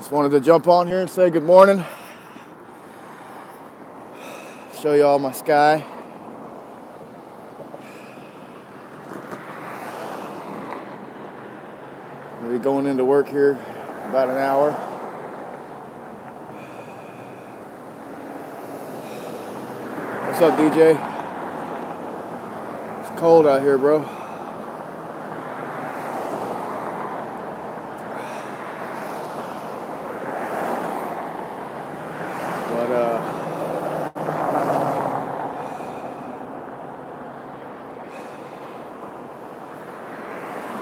Just wanted to jump on here and say good morning. Show you all my sky. I'll be going into work here in about an hour. What's up, DJ? It's cold out here, bro.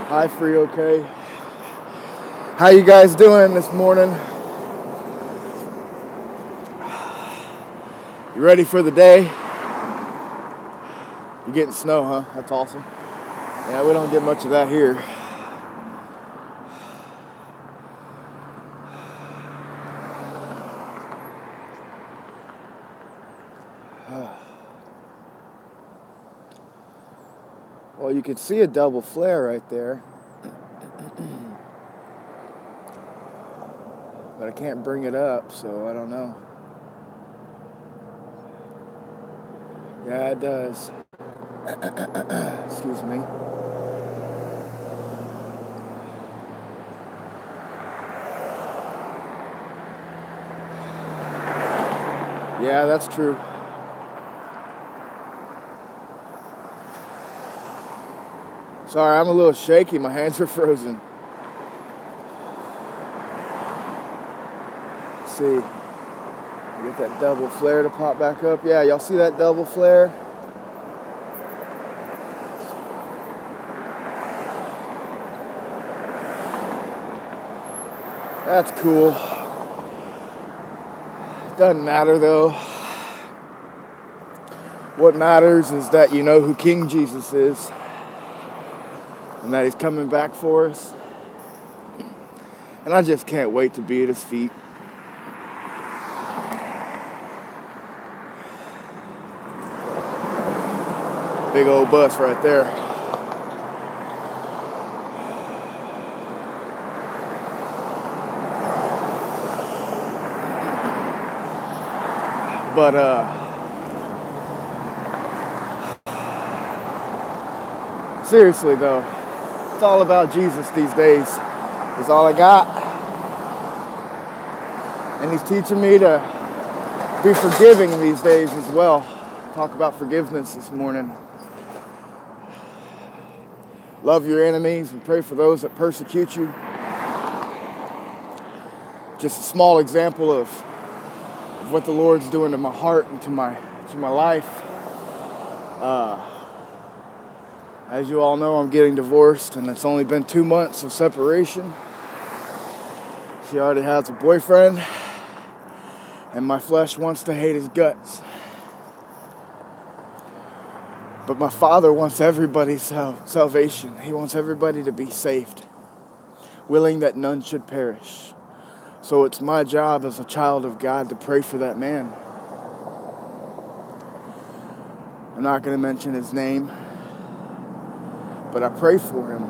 Hi, Free OK. How you guys doing this morning? You ready for the day? You're getting snow, huh? That's awesome. Yeah, we don't get much of that here. Well, you can see a double flare right there. But I can't bring it up, so I don't know. Yeah, it does. Excuse me. Yeah, that's true. Sorry, I'm a little shaky. My hands are frozen. Let's see. Get that double flare to pop back up. Yeah, y'all see that double flare? That's cool. Doesn't matter though. What matters is that you know who King Jesus is and that he's coming back for us. And I just can't wait to be at his feet. Big old bus right there. But seriously though, it's all about Jesus these days. Is all I got. And he's teaching me to be forgiving these days as well. Talk about forgiveness this morning. Love your enemies and pray for those that persecute you. Just a small example of what the Lord's doing to my heart and to my life. As you all know, I'm getting divorced, and it's only been 2 months of separation. She already has a boyfriend, and my flesh wants to hate his guts. But my Father wants everybody's salvation. He wants everybody to be saved, willing that none should perish. So it's my job as a child of God to pray for that man. I'm not going to mention his name, but I pray for him.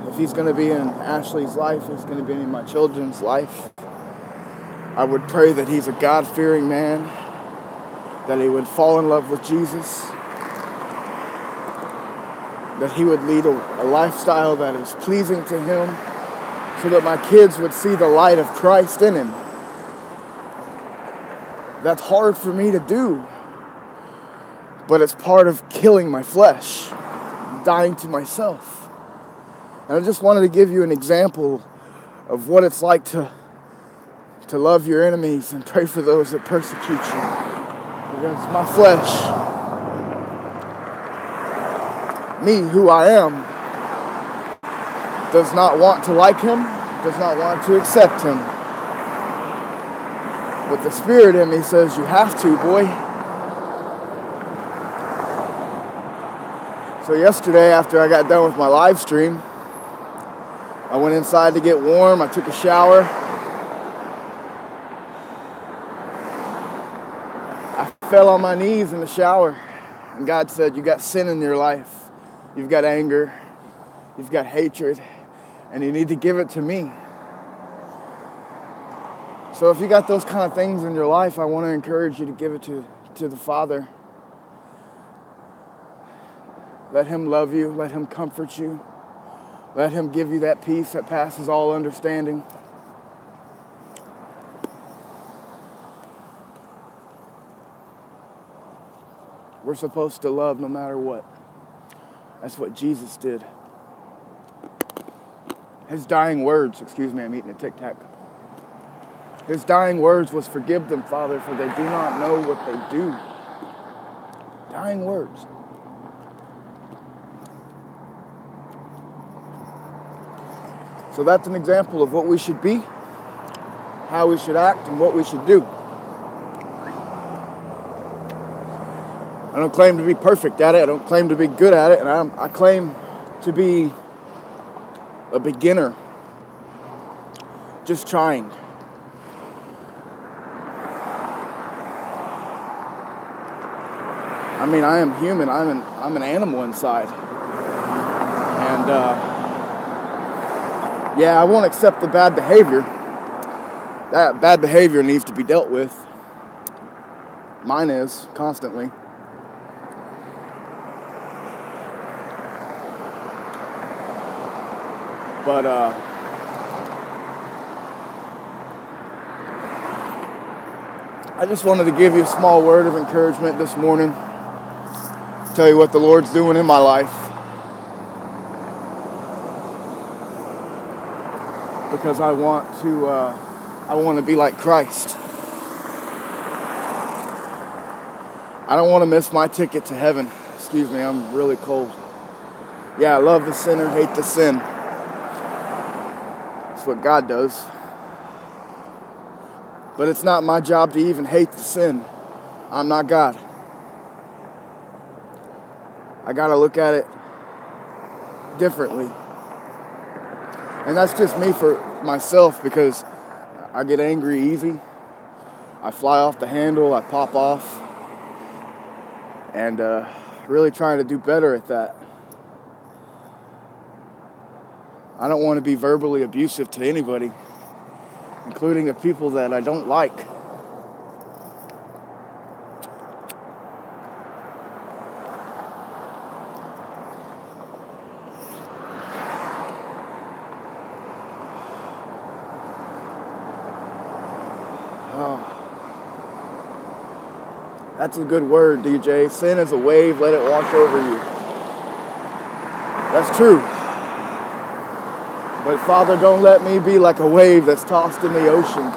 If he's going to be in Ashley's life, he's going to be in my children's life. I would pray that he's a God-fearing man, that he would fall in love with Jesus, that he would lead a lifestyle that is pleasing to him, so that my kids would see the light of Christ in him. That's hard for me to do, but it's part of killing my flesh, dying to myself. And I just wanted to give you an example of what it's like to love your enemies and pray for those that persecute you. Because my flesh, me, who I am, does not want to like him, does not want to accept him. But the Spirit in me says, you have to, boy. So yesterday, after I got done with my live stream, I went inside to get warm. I took a shower. I fell on my knees in the shower. And God said, you got sin in your life. You've got anger. You've got hatred. And you need to give it to me. So if you got those kind of things in your life, I want to encourage you to give it to the Father. Let Him love you. Let Him comfort you. Let Him give you that peace that passes all understanding. We're supposed to love no matter what. That's what Jesus did. His dying words, I'm eating a Tic Tac. His dying words was, "Forgive them, Father, for they do not know what they do." Dying words. So that's an example of what we should be, how we should act, and what we should do. I don't claim to be perfect at it. I don't claim to be good at it. And I claim to be a beginner, just trying. I mean, I am human. I'm an animal inside. And yeah, I won't accept the bad behavior. That bad behavior needs to be dealt with. Mine is, constantly. But I just wanted to give you a small word of encouragement this morning. Tell you what the Lord's doing in my life. Because I want to be like Christ. I don't want to miss my ticket to heaven. Excuse me, I'm really cold. Yeah, I love the sinner, hate the sin. That's what God does. But it's not my job to even hate the sin. I'm not God. I gotta look at it differently. And that's just me for myself, because I get angry easy. I fly off the handle, I pop off. And really trying to do better at that. I don't want to be verbally abusive to anybody, including the people that I don't like. That's a good word, DJ. Sin is a wave, let it wash over you. That's true. But Father, don't let me be like a wave that's tossed in the ocean.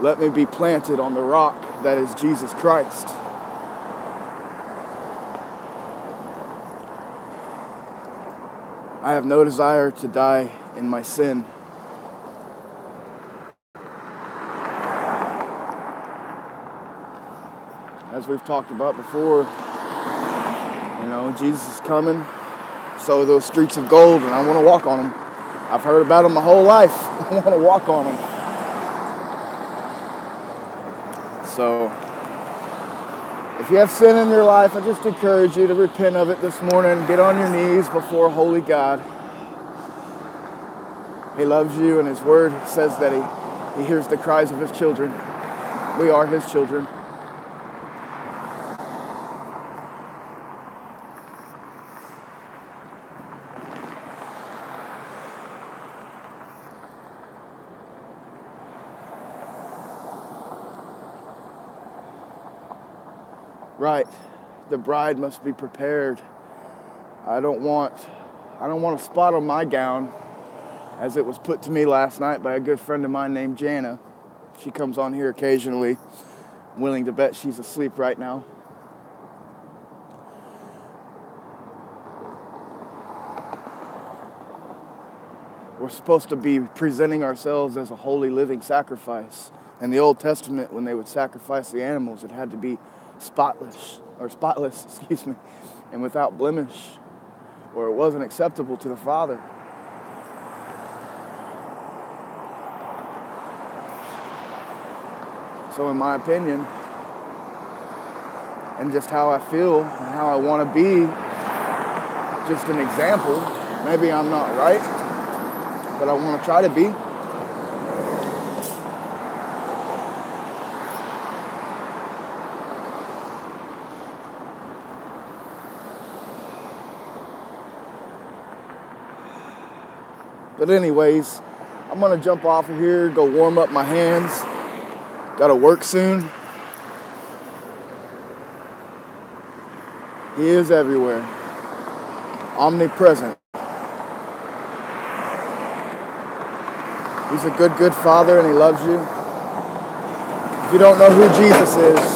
Let me be planted on the rock that is Jesus Christ. I have no desire to die in my sin. As we've talked about before, Jesus is coming. So are those streets of gold, and I want to walk on them. I've heard about them my whole life. I want to walk on them. So, if you have sin in your life, I just encourage you to repent of it this morning. Get on your knees before a holy God. He loves you, and His Word says that He hears the cries of His children. We are His children. Right, the bride must be prepared. I don't want a spot on my gown, as it was put to me last night by a good friend of mine named Jana. She comes on here occasionally. I'm willing to bet she's asleep right now. We're supposed to be presenting ourselves as a holy living sacrifice. In the Old Testament, when they would sacrifice the animals, it had to be spotless, and without blemish, or it wasn't acceptable to the Father. So in my opinion, and just how I feel and how I want to be, just an example, maybe I'm not right, but I want to try to be. But anyways, I'm gonna jump off of here, go warm up my hands. Gotta work soon. He is everywhere, omnipresent. He's a good, good father, and he loves you. If you don't know who Jesus is,